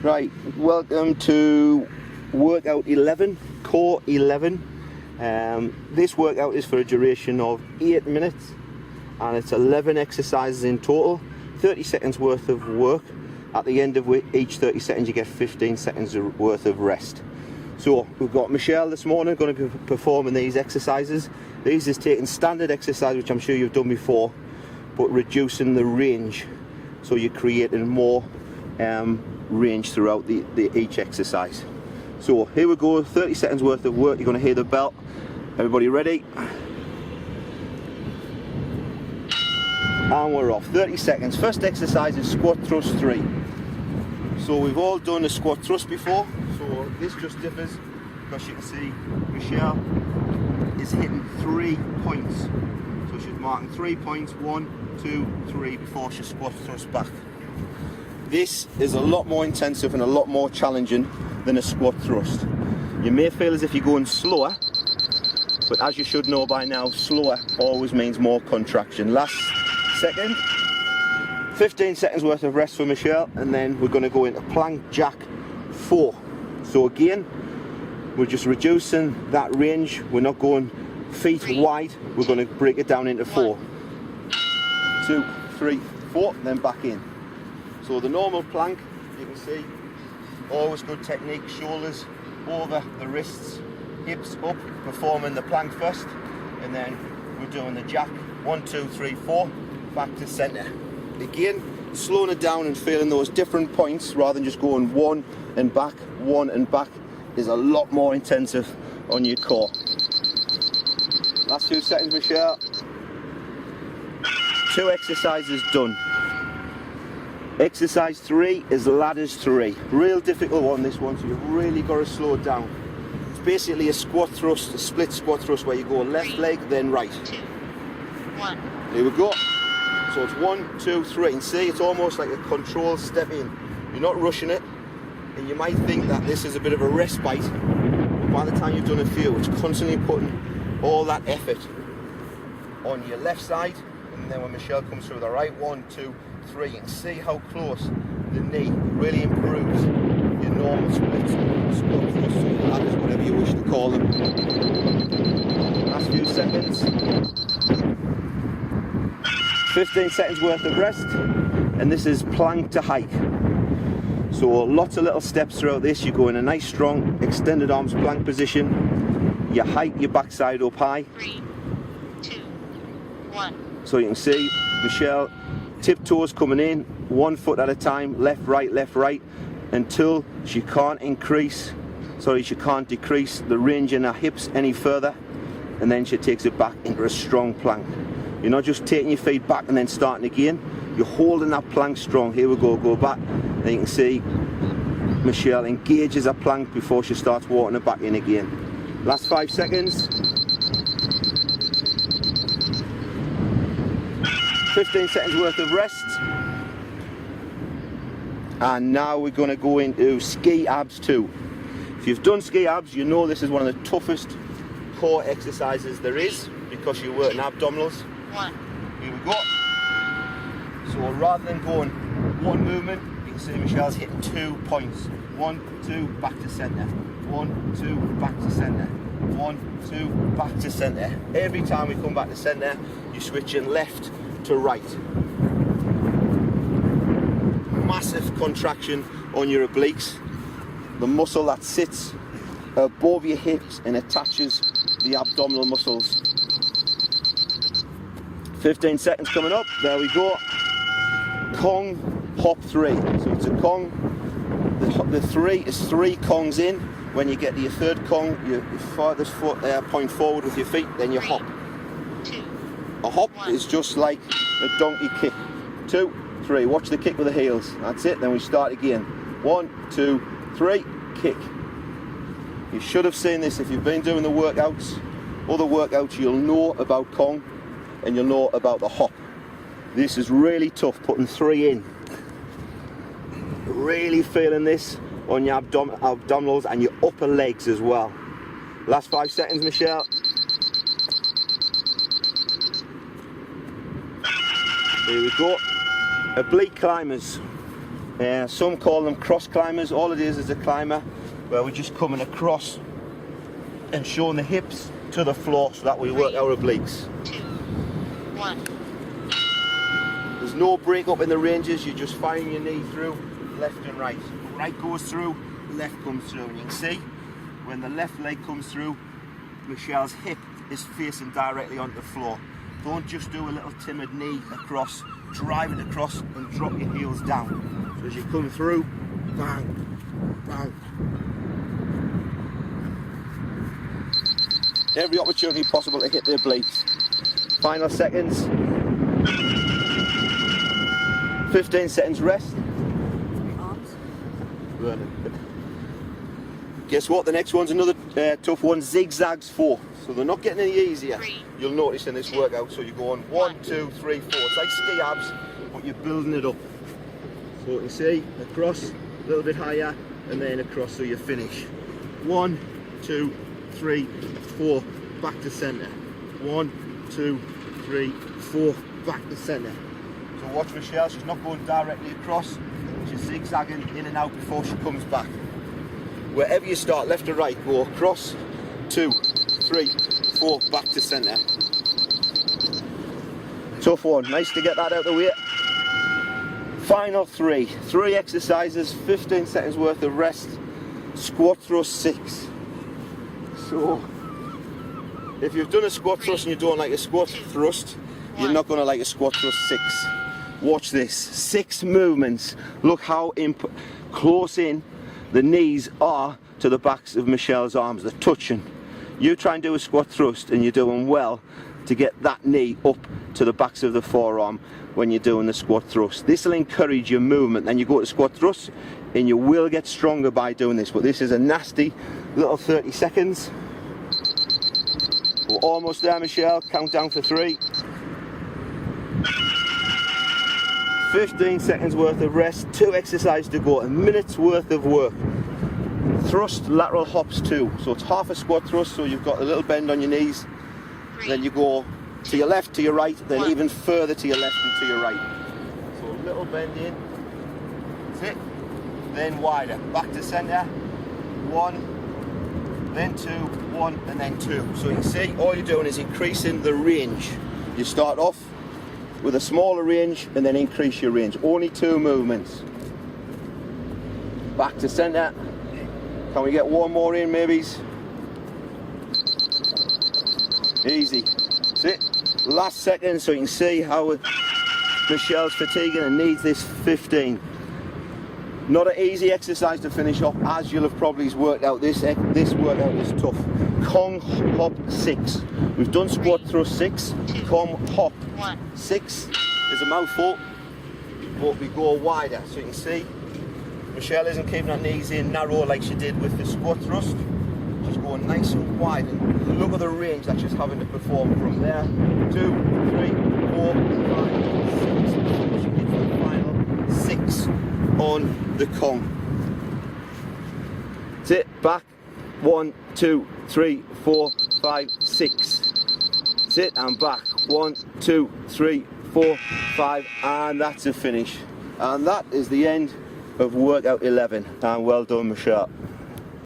Right, welcome to workout 11, core 11. This workout is for a duration of 8 minutes and it's 11 exercises in total, 30 seconds worth of work. At the end of each 30 seconds you get 15 seconds worth of rest. So we've got Michelle this morning going to be performing these exercises. These is taking standard exercise, which I'm sure you've done before, but reducing the range, so you're creating more range throughout each exercise. So here we go, 30 seconds worth of work. You're going to hear the bell. Everybody ready? And we're off. 30 seconds. First exercise is squat thrust 3. So we've all done a squat thrust before, so this just differs because you can see Michelle is hitting 3 points. So she's marking 3 points, 1, 2, 3 before she squat thrust back. This is a lot more intensive and a lot more challenging than a squat thrust. You may feel as if you're going slower, but as you should know by now, slower always means more contraction. Last second, 15 seconds worth of rest for Michelle, and then we're going to go into plank jack 4. So again, we're just reducing that range. We're not going feet wide, we're going to break it down into 4. 2, 3, 4, then back in. So the normal plank, you can see, always good technique, shoulders over the wrists, hips up, performing the plank first, and then we're doing the jack, 1, 2, 3, 4, back to centre. Again, slowing it down and feeling those different points rather than just going 1 and back, 1 and back, is a lot more intensive on your core. Last few seconds, Michelle. 2 exercises done. Exercise 3 is ladders 3. Real difficult one, this one, so you've really got to slow it down. It's basically a squat thrust, a split squat thrust where you go left leg, then right. 2, 1. Here we go. So it's 1, 2, 3. And see, it's almost like a controlled step in. You're not rushing it, and you might think that this is a bit of a respite, but by the time you've done a few, it's constantly putting all that effort on your left side, and then when Michelle comes through the right, 1, 2, 3, you can see how close the knee really improves your normal splits, squat thrusts, or ladders, whatever you wish to call them. Last few seconds. 15 seconds worth of rest, and this is plank to hike. So lots of little steps throughout this. You go in a nice strong extended arms plank position. You hike your backside up high. 3, 2, 1. So you can see Michelle tiptoes coming in, 1 foot at a time, left, right, until she can't decrease the range in her hips any further, and then she takes it back into a strong plank. You're not just taking your feet back and then starting again, you're holding that plank strong. Here we go back, and you can see Michelle engages her plank before she starts walking it back in again. Last 5 seconds. 15 seconds worth of rest, and now we're going to go into ski abs 2. If you've done ski abs, you know this is one of the toughest core exercises there is, because you're working abdominals. 1. Here we go. So rather than going one movement, you can see Michelle's hitting 2 points. 1, 2, back to centre. 1, 2, back to centre. 1, 2, back to centre. Every time we come back to centre, you're switching left to right. Massive contraction on your obliques, the muscle that sits above your hips and attaches the abdominal muscles. 15 seconds coming up. There we go. Kong hop 3. So it's a Kong. The 3 is 3 Kongs in. When you get to your 3rd Kong, your farthest foot point forward with your feet, then you hop. 2. A hop 1. is just like a donkey kick. 2, 3. Watch the kick with the heels. That's it. Then we start again. 1, 2, 3. Kick. You should have seen this if you've been doing the workouts. Other workouts, you'll know about Kong and you'll know about the hop. This is really tough, putting 3 in. Really feeling this on your abdominals and your upper legs as well. Last 5 seconds, Michelle. Here we go. Oblique climbers. Some call them cross climbers. All it is a climber where we're just coming across and showing the hips to the floor so that we work our obliques. 2, 1. There's no break up in the ranges, you're just firing your knee through left and right. Right goes through, left comes through, and you can see when the left leg comes through, Michelle's hip is facing directly onto the floor. Don't just do a little timid knee across, drive it across and drop your heels down. So as you come through, bang, bang. Every opportunity possible to hit the obliques. Final seconds. 15 seconds rest. Guess what? The next one's another tough one. Zigzags 4. So they're not getting any easier. You'll notice in this workout. So you're going 1, 2, 3, 4. It's like ski abs, but you're building it up. So you can see across, a little bit higher, and then across so you finish. 1, 2, 3, 4. Back to centre. 1, 2, 3, 4. Back to centre. So watch Michelle. She's not going directly across. She's zigzagging in and out before she comes back. Wherever you start, left or right, go across, 2, 3, 4, back to centre. Tough one, nice to get that out of the way. Final 3 exercises, 15 seconds worth of rest, squat thrust 6. So, if you've done a squat thrust and you don't like a squat thrust, you're not going to like a squat thrust 6. Watch this, 6 movements. Look how close in the knees are to the backs of Michelle's arms. They're touching. You try and do a squat thrust and you're doing well to get that knee up to the backs of the forearm when you're doing the squat thrust. This will encourage your movement. Then you go to squat thrust and you will get stronger by doing this. But this is a nasty little 30 seconds. We're almost there, Michelle. Count down for 3. 15 seconds worth of rest, 2 exercises to go, a minute's worth of work. Thrust, lateral hops 2. So it's half a squat thrust, so you've got a little bend on your knees. Then you go to your left, to your right, then even further to your left and to your right. So a little bend in. That's it. Then wider. Back to centre. 1, then 2, 1, and then 2. So you can see all you're doing is increasing the range. You start off with a smaller range and then increase your range. Only 2 movements. Back to centre. Can we get one more in, maybe? Easy. That's it. Last second, so you can see how Michelle's fatiguing and needs this 15. Not an easy exercise to finish off, as you'll have probably worked out. This workout is tough. Kong hop 6. We've done squat thrust 6. Kong hop 6 is a mouthful, but we go wider. So you can see Michelle isn't keeping her knees in narrow like she did with the squat thrust. She's going nice and wide, and look at the range that she's having to perform from there. 2, 3, 4, 5, 6. She gets the final 6 on the Kong. That's it. Back. 1, 2, 3, 4, 5, 6. That's it. And back. 1, 2, 3, 4, 5, and that's a finish. And that is the end of workout 11. And well done, Michelle.